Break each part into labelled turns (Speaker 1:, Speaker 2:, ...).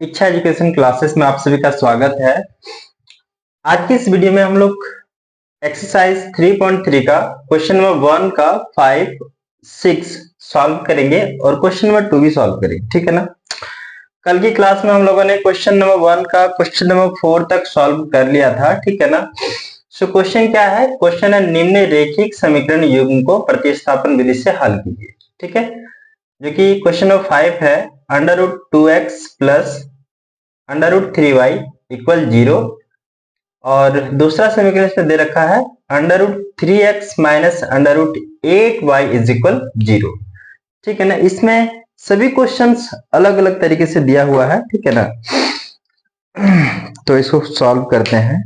Speaker 1: इच्छा education classes में आप सभी का स्वागत है। आज की इस वीडियो में हम लोग एक्सरसाइज 3.3 का क्वेश्चन नंबर 1 का 5, 6 सॉल्व करेंगे और क्वेश्चन नंबर 2 भी सॉल्व करेंगे, ठीक है ना। कल की क्लास में हम लोगों ने क्वेश्चन नंबर 1 का क्वेश्चन नंबर 4 तक सॉल्व कर लिया था, ठीक है ना। सो क्वेश्चन क्या है? क्वेश्चन है निम्न रेखिक समीकरण युग्म को प्रतिस्थापन विधि से हल कीजिए, ठीक है। जो कि क्वेश्चन नंबर 5 है √2x प्लस √3y इक्वल 0 और दूसरा समीकरण इसमें दे रखा है √3x minus √8y is equal 0, ठीक है ना। इसमें सभी क्वेश्चंस अलग अलग तरीके से दिया हुआ है, ठीक है ना। तो इसको सॉल्व करते हैं।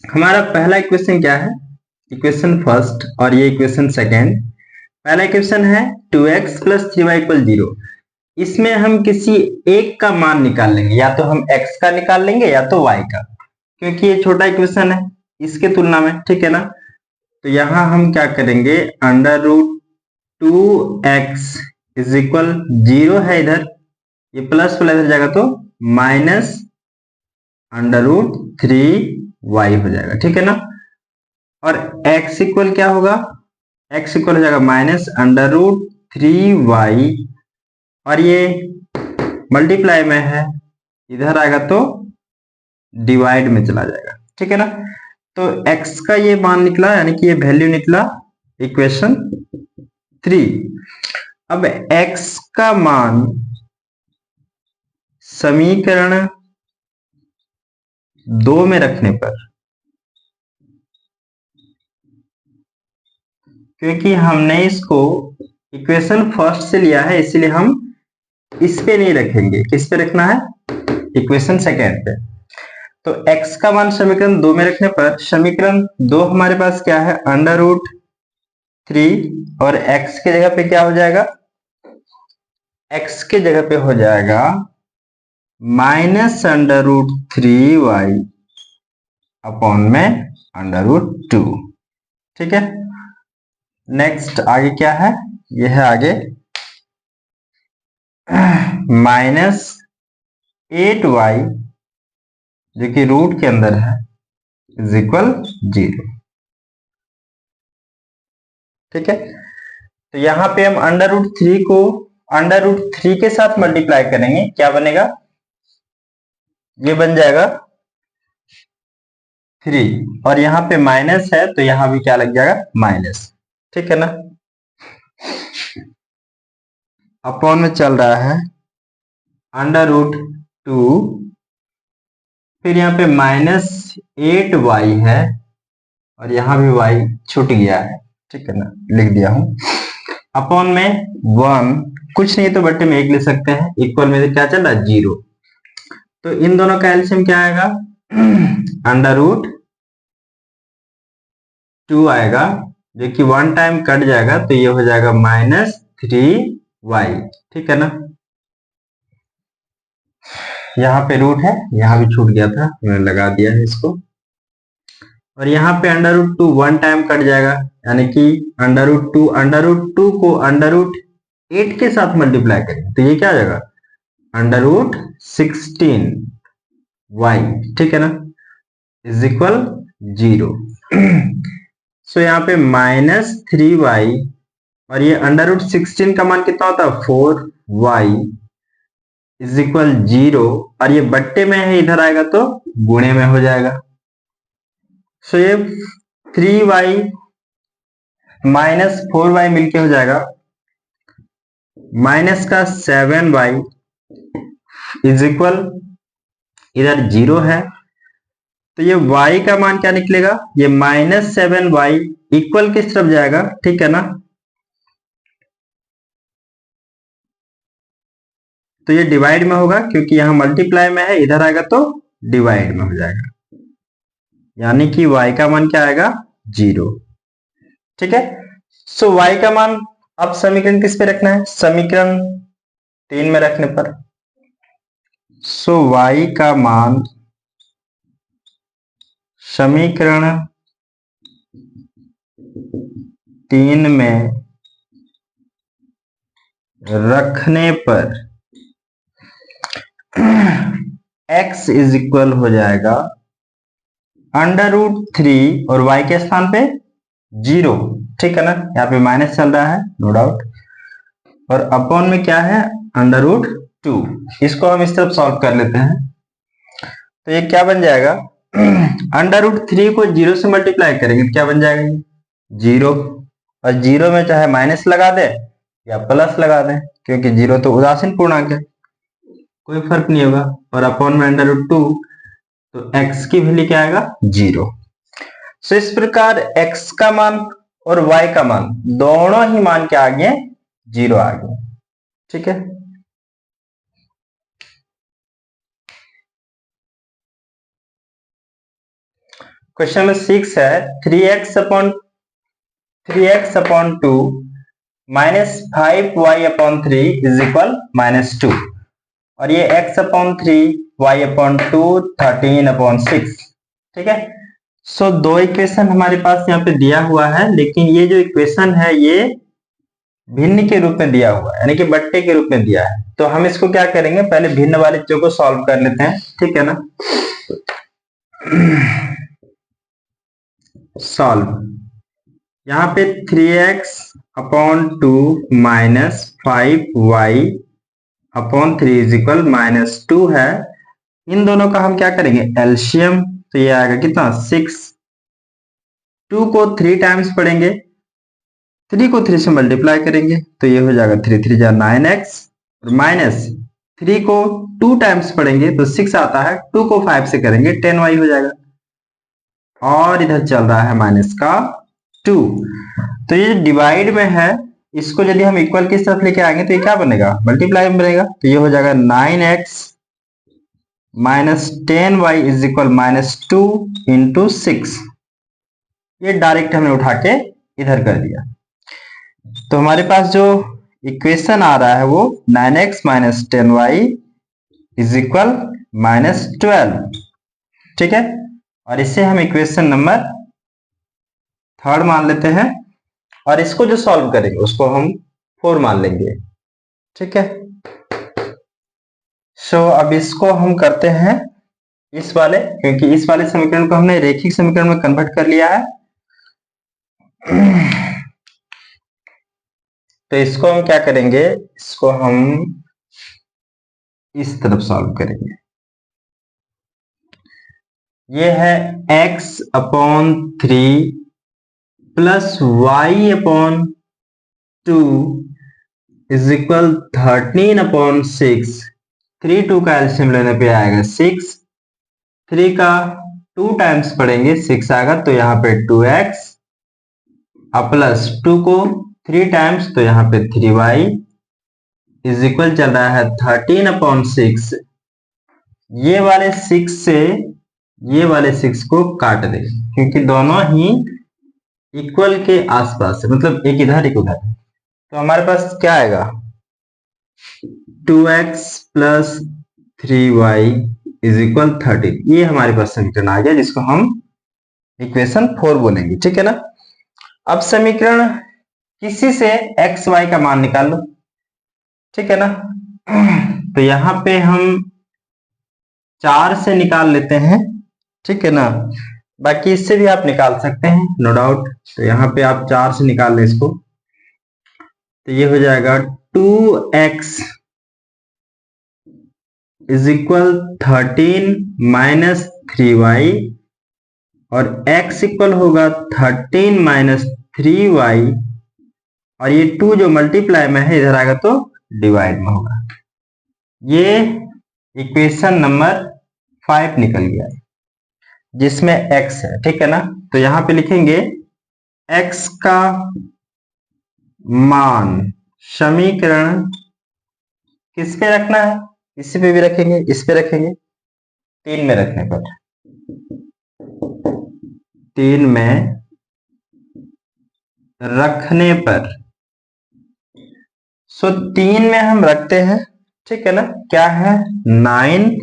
Speaker 1: हमारा पहला इक्वेशन क्या है? इक्वेशन फर्स्ट और ये इक्वेशन सेकेंड। पहला इक्वेशन है 2x प्लस 3y इक्वल 0। इसमें हम किसी एक का मान निकाल लेंगे, या तो हम x का निकाल लेंगे या तो y का, क्योंकि ये छोटा इक्वेशन है इसके तुलना में, ठीक है ना। तो यहां हम क्या करेंगे, √2x इज इक्वल 0 है, इधर ये प्लस वाला इधर जाएगा तो माइनस √3y हो जाएगा, ठीक है ना। और x इक्वल क्या होगा? x इक्वल हो जाएगा माइनस √3y और ये मल्टीप्लाई में है, इधर आएगा तो डिवाइड में चला जाएगा, ठीक है ना। तो x का ये मान निकला, यानी कि ये वैल्यू निकला इक्वेशन 3। अब x का मान समीकरण 2 में रखने पर, क्योंकि हमने इसको इक्वेशन फर्स्ट से लिया है इसलिए हम इस पे नहीं रखेंगे, किस पे रखना है? इक्वेशन सेकेंड पे। तो x का मान समीकरण 2 में रखने पर समीकरण 2 हमारे पास क्या है, √3 और x के जगह पे क्या हो जाएगा? x के जगह पे हो जाएगा माइनस √3y अपॉन में √2, ठीक है। नेक्स्ट आगे क्या है? यह है आगे माइनस 8y जो कि रूट के अंदर है इज इक्वल 0, ठीक है। तो यहां पे हम √3 को √3 के साथ मल्टीप्लाई करेंगे, क्या बनेगा? ये बन जाएगा 3 और यहाँ पे माइनस है तो यहां भी क्या लग जाएगा? माइनस, ठीक है ना। अपॉन में चल रहा है √2, फिर यहाँ पे माइनस 8y है और यहाँ भी y छूट गया है, ठीक है ना, लिख दिया हूं। अपॉन में 1, कुछ नहीं तो बट्टे में 1 ले सकते हैं, इक्वल में क्या चल रहा है? 0। तो इन दोनों का एलसीएम क्या आएगा? √2 आएगा, जो कि 1 टाइम कट जाएगा तो ये हो जाएगा -3y, ठीक है ना। यहाँ पे रूट है, यहाँ भी छूट गया था, मैंने लगा दिया है इसको। और यहाँ पे √2 1 टाइम कट जाएगा, यानी कि √2 को √8 के साथ मल्टीप्लाई करेंगे तो ये क्या आ जाएगा? √16y, ठीक है ना, इज इक्वल 0। सो यहाँ पे -3y और ये √16 का मान कितना होता है? 4y इज इक्वल 0 और ये बट्टे में है, इधर आएगा तो गुणे में हो जाएगा। सो ये 3y माइनस 4y मिलके हो जाएगा माइनस का 7y इज इक्वल, इधर 0 है तो ये y का मान क्या निकलेगा? ये -7y इक्वल किस तरफ जाएगा, ठीक है ना। तो ये डिवाइड में होगा, क्योंकि यहां मल्टीप्लाई में है, इधर आएगा तो डिवाइड में हो जाएगा, यानी कि y का मान क्या आएगा? 0, ठीक है। सो y का मान अब समीकरण किस पे रखना है? समीकरण 3 में रखने पर, सो y का मान समीकरण 3 में रखने पर x इज इक्वल हो जाएगा √3 और y के स्थान पे 0, ठीक है ना। यहाँ पे माइनस चल रहा है, नो डाउट, और अपॉन में क्या है, √2। इसको हम इस तरफ सॉल्व कर लेते हैं, तो ये क्या बन जाएगा, √3 को 0 से मल्टीप्लाई करेंगे तो क्या बन जाएगा, 0, और 0 में चाहे माइनस लगा दे या प्लस लगा दें, क्योंकि 0 तो उदासीन पूर्णांक है, कोई फर्क नहीं होगा, और अपॉन में √2, तो x की वैल्यू क्या आएगा, 0। सो इस प्रकार x का मान और y का मान दोनों ही मान के आगे 0 आ गए, ठीक है। क्वेश्चन नंबर 6 है 3x upon 2 minus 5y/3 is equal -2, और ये x अपॉन 3 y/2 13/6, ठीक है। सो दो इक्वेशन हमारे पास यहाँ पे दिया हुआ है, लेकिन ये जो इक्वेशन है ये भिन्न के रूप में दिया हुआ है, यानी कि बट्टे के रूप में दिया है। तो हम इसको क्या करेंगे, पहले भिन्न वाले चीजों को सॉल्व कर लेते हैं, ठीक है ना। सॉल्व, यहाँ पे 3x upon 2 minus 5y/3 is equal -2 है। इन दोनों का हम क्या करेंगे, एलसीएम, तो ये आएगा कितना, 6। 2 को 3 टाइम्स पढ़ेंगे, 3 को 3 से मल्टीप्लाई करेंगे तो ये हो जाएगा 3 3 जा 9x, और माइनस 3 को 2 टाइम्स पढ़ेंगे तो 6 आता है, 2 को 5 से करेंगे 10y हो जाएगा, और इधर चल रहा है माइनस का 2। तो ये डिवाइड में है, इसको यदि हम इक्वल की तरफ लेके आएंगे तो ये क्या बनेगा, मल्टीप्लाई में बनेगा, तो ये हो जाएगा 9x minus 10y is equal -2 into 6। ये डायरेक्ट हमने उठा के इधर कर दिया, तो हमारे पास जो इक्वेशन आ रहा है वो 9x minus 10y is equal -12, ठीक है। और इसे हम इक्वेशन नंबर 3 मान लेते हैं, और इसको जो सॉल्व करेंगे उसको हम 4 मान लेंगे, ठीक है। सो अब इसको हम करते हैं इस वाले, क्योंकि इस वाले समीकरण को हमने रेखिक समीकरण में कन्वर्ट कर लिया है। तो इसको हम क्या करेंगे, इसको हम इस तरफ सॉल्व करेंगे। ये है x/3 plus y/2 is equal 13/6। 3 2 का एलसीएम लेने पे आएगा 6, 3 का 2 टाइम्स पढ़ेंगे 6 आएगा, तो यहाँ पे 2x प्लस 2 को 3 टाइम्स तो यहाँ पे 3y इज इक्वल चल रहा है 13/6। ये वाले 6 से ये वाले 6 को काट दें, क्योंकि दोनों ही इक्वल के आसपास है, मतलब एक इधर एक उधर, तो हमारे पास क्या आएगा, 2x plus 3y is equal 13। ये हमारे पास समीकरण आ गया, जिसको हम इक्वेशन 4 बोलेंगे, ठीक है ना। अब समीकरण किसी से x y का मान निकाल लो, ठीक है ना। तो यहाँ पे हम 4 से निकाल लेते हैं, ठीक है ना, बाकी इससे भी आप निकाल सकते हैं, नो डाउट। तो यहाँ पे आप 4 से निकाल लें इसको, तो ये हो जाएगा 2x is equal 13 minus 3y, और x इक्वल होगा 13 माइनस 3y, और ये 2 जो मल्टीप्लाई में है इधर आएगा तो डिवाइड में होगा। ये इक्वेशन नंबर 5 निकल गया, जिसमें x है, ठीक है ना। तो यहां पे लिखेंगे x का मान समीकरण किस पे रखना है, इसी पे भी रखेंगे, इस पे रखेंगे, 3 में रखने पर, 3 में रखने पर, सो 3 में हम रखते हैं, ठीक है ना, क्या है 9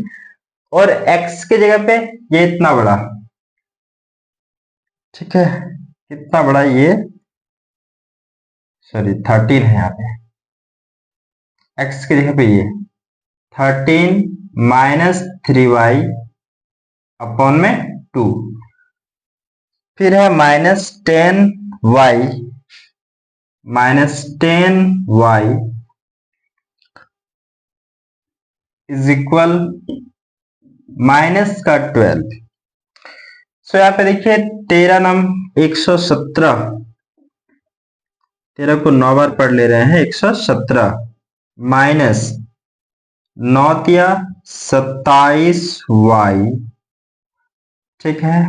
Speaker 1: और x के जगह पे ये इतना बड़ा, ठीक है, कितना बड़ा ये, सॉरी 13 है यहाँ पे, x की जगह पे ये 13 माइनस 3y अपॉन में 2, फिर है -10y इज इक्वल माइनस का 12। सो यहाँ पे देखिए 13 नम 117, 13 को 9 बार पढ़ ले रहे हैं, 117 माइनस 9 तिया 27y, ठीक है,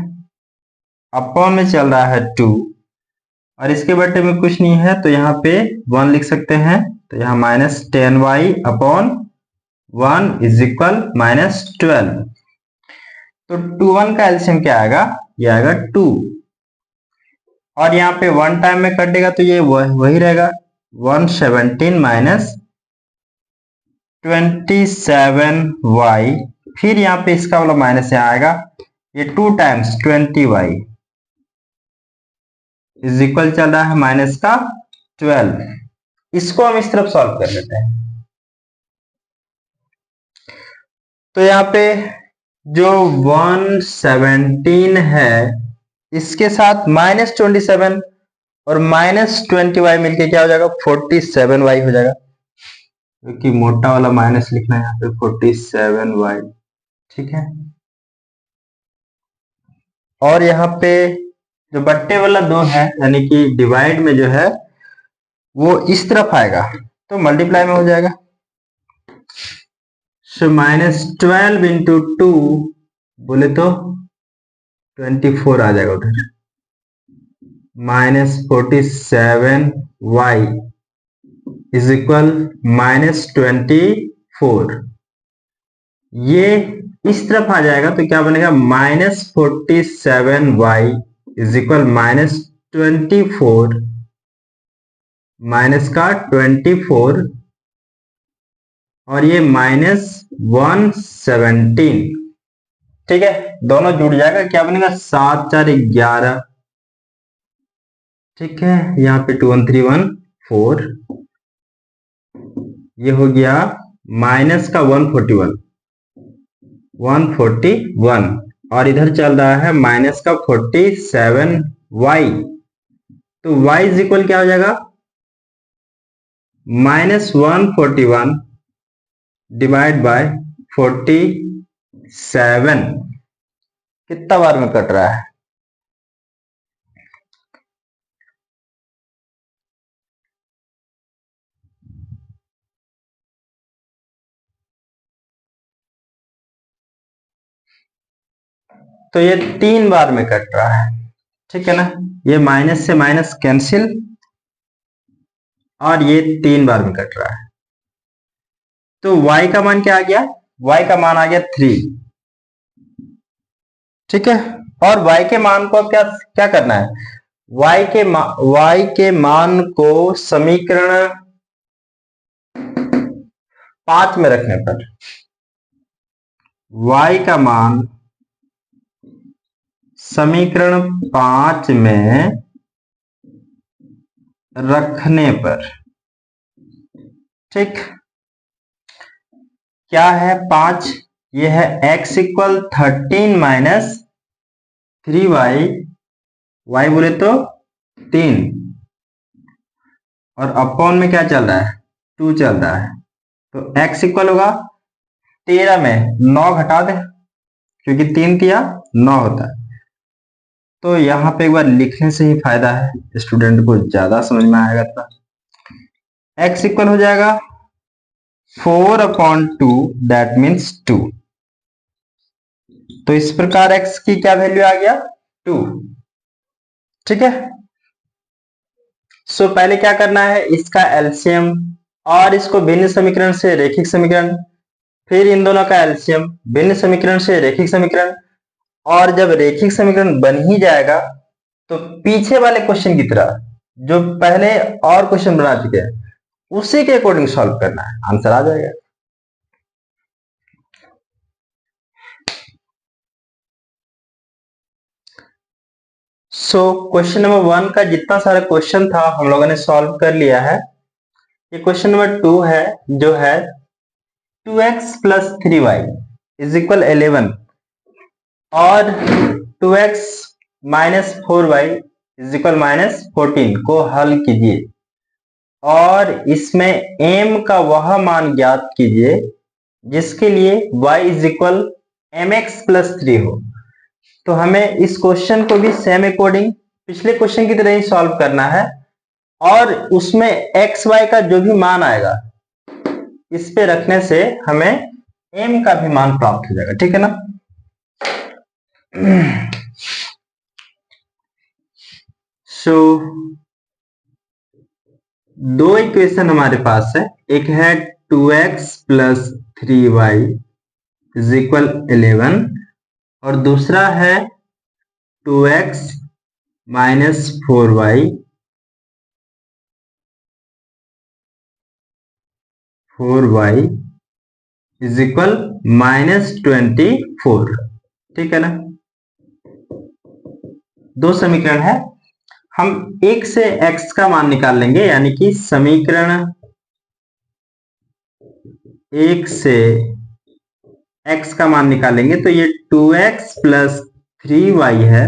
Speaker 1: अपॉन में चल रहा है 2, और इसके बटे में कुछ नहीं है तो यहाँ पे 1 लिख सकते हैं, तो यहाँ -10y अपॉन 1 इज इक्वल -12। तो 2 1 का एलसीएम क्या आएगा, ये आएगा 2, और यहाँ पे 1 टाइम में कटेगा तो ये वही रहेगा 117 माइनस 27y, फिर यहाँ पे इसका वाला माइनस यहाँ आएगा, ये 2 टाइम्स 20y इज इक्वल चल रहा है माइनस का 12। इसको हम इस तरफ सॉल्व कर लेते हैं। तो यहाँ पे जो 117 है इसके साथ -27 और -20y मिलके क्या हो जाएगा, 47y हो जाएगा, क्योंकि मोटा वाला माइनस लिखना है यहाँ पे 47y, ठीक है। और यहाँ पे जो बट्टे वाला 2 है यानी कि डिवाइड में जो है वो इस तरफ आएगा तो मल्टीप्लाई में हो जाएगा। सो -12 इंटू 2 बोले तो 24 आ जाएगा उधर, -47y इज इक्वल -24। ये इस तरफ आ जाएगा तो क्या बनेगा, -47y इज इक्वल -24 माइनस का 24, और ये -117, ठीक है, दोनों जुड़ जाएगा, क्या बनेगा 7 4 11, ठीक है, यहाँ पे 2 1 3 1 4, ये हो गया माइनस का 141, और इधर चल रहा है माइनस का 47y, तो y इज इक्वल क्या हो जाएगा, -141 डिवाइड बाय 47, कितना बार में कट रहा है, तो ये 3 बार में कट रहा है, ठीक है ना, ये माइनस से माइनस कैंसिल, और ये 3 बार में कट रहा है, तो y का मान क्या आ गया, y का मान आ गया 3, ठीक है। और y के मान को अब क्या क्या करना है, y के मान को समीकरण 5 में रखने पर y का मान समीकरण 5 में रखने पर, ठीक, क्या है 5, ये है x equal 13 minus 3y, y बोले तो 3, और अपॉन में क्या चल रहा है 2 चल रहा है, तो x इक्वल होगा 13 में 9 घटा दे, क्योंकि 3 तिया 9 होता है, तो यहाँ पे एक बार लिखने से ही फायदा है, स्टूडेंट को ज्यादा समझ में आएगा, तो x इक्वल हो जाएगा 4/2, दैट मीन्स 2, तो इस प्रकार x की क्या वैल्यू आ गया 2, ठीक है। सो पहले क्या करना है, इसका एलसीएम और इसको भिन्न समीकरण से रेखिक समीकरण, फिर इन दोनों का एलसीएम भिन्न समीकरण से रेखिक समीकरण, और जब रेखिक समीकरण बन ही जाएगा तो पीछे वाले क्वेश्चन की तरह जो पहले और क्वेश्चन बना चुके हैं उसी के अकॉर्डिंग सॉल्व करना है, आंसर आ जाएगा। सो क्वेश्चन नंबर 1 का जितना सारा क्वेश्चन था हम लोगों ने सॉल्व कर लिया है। ये क्वेश्चन नंबर 2 है जो है 2x plus 3y is equal 11 और 2x minus 4y is equal minus 14 को हल कीजिए और इसमें m का वह मान ज्ञात कीजिए जिसके लिए y is equal mx plus 3 हो। तो हमें इस क्वेश्चन को भी सेम अकॉर्डिंग पिछले क्वेश्चन की तरह ही सॉल्व करना है और उसमें एक्स वाई का जो भी मान आएगा इस पे रखने से हमें m का भी मान प्राप्त हो जाएगा, ठीक है ना। सो दो इक्वेशन हमारे पास है, एक है 2x plus 3y is equal 11 और दूसरा है 2x minus 4y is equal minus 24, ठीक है ना। दो समीकरण है, हम एक से x का मान निकाल लेंगे, यानी कि समीकरण एक से x का मान निकालेंगे तो ये 2x प्लस 3y है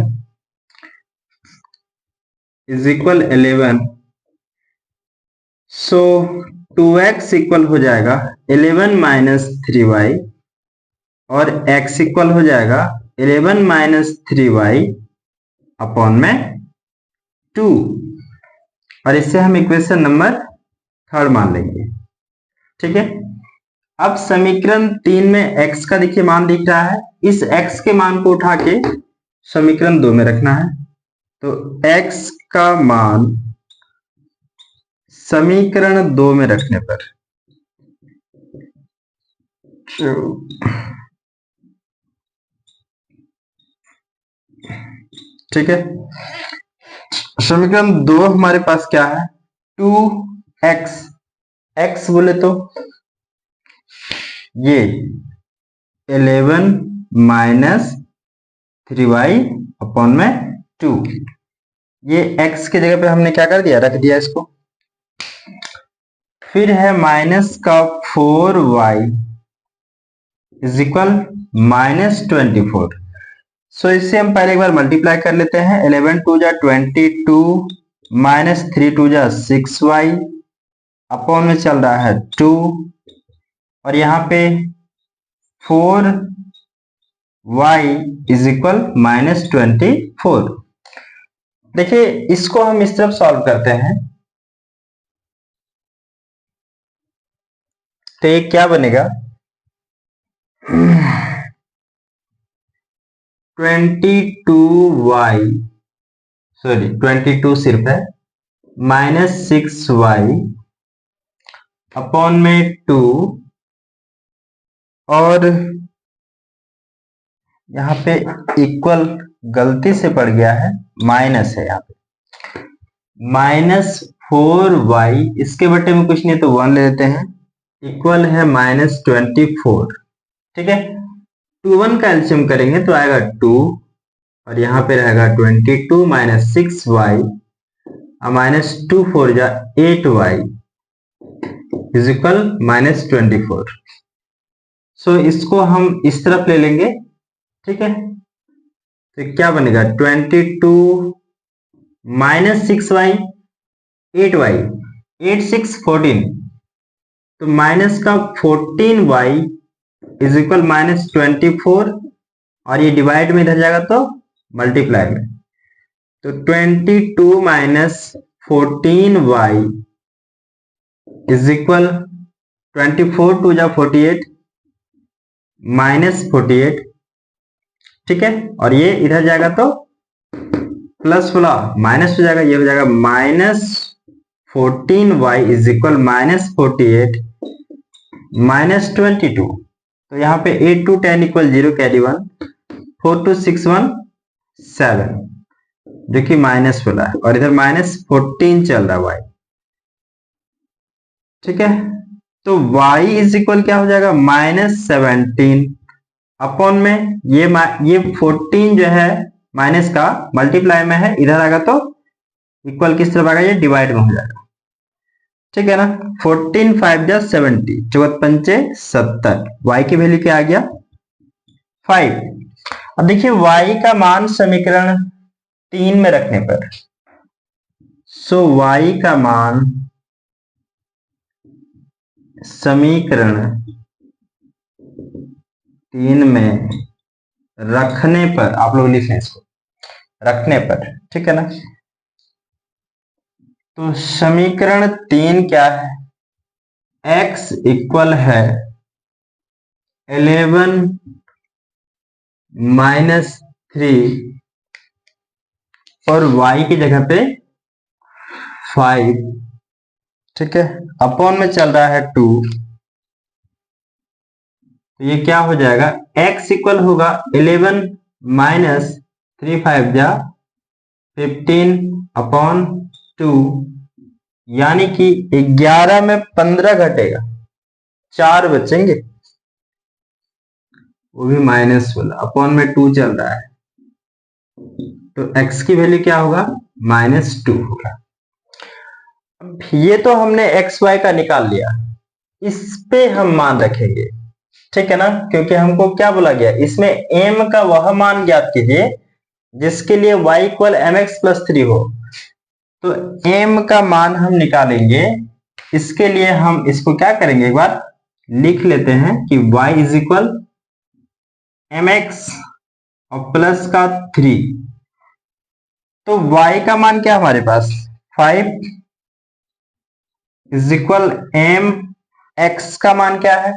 Speaker 1: is equal 11। So 2x equal हो जाएगा 11 माइनस 3y और x इक्वल हो जाएगा 11 माइनस 3y अपॉन में 2 और इससे हम इक्वेशन नंबर 3 मान लेंगे, ठीक है। अब समीकरण 3 में x का देखिए मान दिख रहा है, इस x के मान को उठा के समीकरण 2 में रखना है। तो x का मान समीकरण 2 में रखने पर ठीक है, समीकरण 2 हमारे पास क्या है 2x, x बोले तो ये 11 माइनस 3y अपॉन में 2, ये x की जगह पे हमने क्या कर दिया, रख दिया इसको। फिर है माइनस का 4y इज इक्वल माइनस 24। सो इससे हम पहले एक बार मल्टीप्लाई कर लेते हैं, 11 2 जा 22 माइनस 3 2 जा 6y अपॉन में चल रहा है 2 और यहाँ पे 4y इज इक्वल माइनस 24। देखिए इसको हम इस तरफ सॉल्व करते हैं तो ये क्या बनेगा 22 सिर्फ है माइनस 6y अपॉन में 2 और यहाँ पे इक्वल गलती से पड़ गया है, माइनस है यहाँ पे माइनस 4y, इसके बटे में कुछ नहीं तो 1 ले लेते हैं, इक्वल है माइनस 24, ठीक है। 2 1 का एलसीएम करेंगे तो आएगा 2 और यहाँ पे रहेगा 22 माइनस 6y और माइनस 2 4 जा 8y इज इक्वल माइनस 24। सो इसको हम इस तरफ ले लेंगे, ठीक है। तो क्या बनेगा 22 माइनस 6y 8y 8 6 14, तो माइनस का 14y इज इक्वल माइनस 24 और ये डिवाइड में इधर जाएगा तो मल्टीप्लाई में, तो 22 माइनस 14y इज इक्वल 24 2 जा 48 माइनस 48, ठीक है। और ये इधर जाएगा तो प्लस वाला माइनस हो जाएगा, ये हो जाएगा minus 14y is equal minus 48 minus 22, तो यहाँ पे 8 2 10 इक्वल 0 कैरी 1 4 2 6 1 7 जो कि माइनस वाला है और इधर माइनस 14 चल रहा है y, ठीक है। तो y इज इक्वल क्या हो जाएगा माइनस 17 अपॉन में ये 14 जो है माइनस का मल्टीप्लाई में है, इधर आएगा तो इक्वल किस तरफ आएगा, ये डिवाइड में हो जाएगा। ठीक है ना। 14 5 जा 70, 4 पंचे 70, y की वैल्यू क्या आ गया 5। अब देखिए y का मान समीकरण 3 में रखने पर, सो y का मान समीकरण 3 में रखने पर, आप लोग लिखें इसको, रखने पर, ठीक है ना। तो समीकरण 3 क्या है, x इक्वल है 11 माइनस 3 और y की जगह पे 5, ठीक है, अपॉन में चल रहा है 2। तो ये क्या हो जाएगा, x इक्वल होगा 11 माइनस 3 5 जा 15 अपॉन 2, यानी कि 11 में 15 घटेगा, 4 बचेंगे, वो भी माइनस वाला, अपॉन में 2 चल रहा है, तो x की वैल्यू क्या होगा -2 होगा। ये तो हमने एक्स वाई का निकाल लिया, इस पे हम मान रखेंगे, ठीक है ना, क्योंकि हमको क्या बोला गया, इसमें m का वह मान ज्ञात कीजिए जिसके लिए y इक्वल mx+3 हो। तो m का मान हम निकालेंगे, इसके लिए हम इसको क्या करेंगे, एक बार लिख लेते हैं कि y इज इक्वल mx और प्लस का 3। तो y का मान क्या हमारे पास 5 इज इक्वल m, x का मान क्या है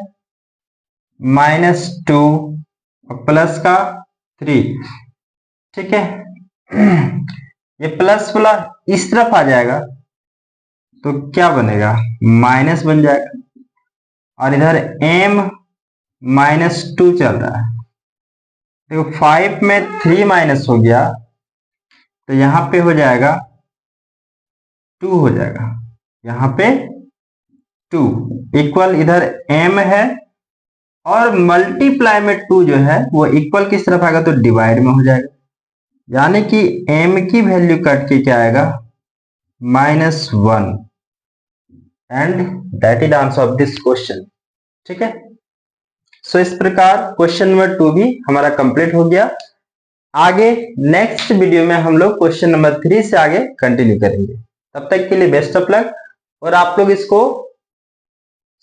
Speaker 1: -2 और प्लस का 3, ठीक है। ये प्लस वाला इस तरफ आ जाएगा तो क्या बनेगा, माइनस बन जाएगा, और इधर m -2 चल रहा है, देखो 5 में 3 माइनस हो गया तो यहां पे हो जाएगा 2 हो जाएगा, यहां पे 2 इक्वल, इधर m है और मल्टीप्लाई में 2 जो है वो इक्वल किस तरफ आएगा, तो डिवाइड में हो जाएगा, यानी कि m की वैल्यू कट के क्या आएगा -1, and that is answer of this question, ठीक है। सो इस प्रकार क्वेश्चन नंबर 2 भी हमारा कंप्लीट हो गया। आगे नेक्स्ट वीडियो में हम लोग क्वेश्चन नंबर 3 से आगे कंटिन्यू करेंगे। तब तक के लिए बेस्ट ऑफ लक, और आप लोग इसको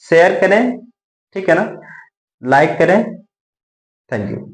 Speaker 1: शेयर करें, ठीक है ना, लाइक करें। Thank you.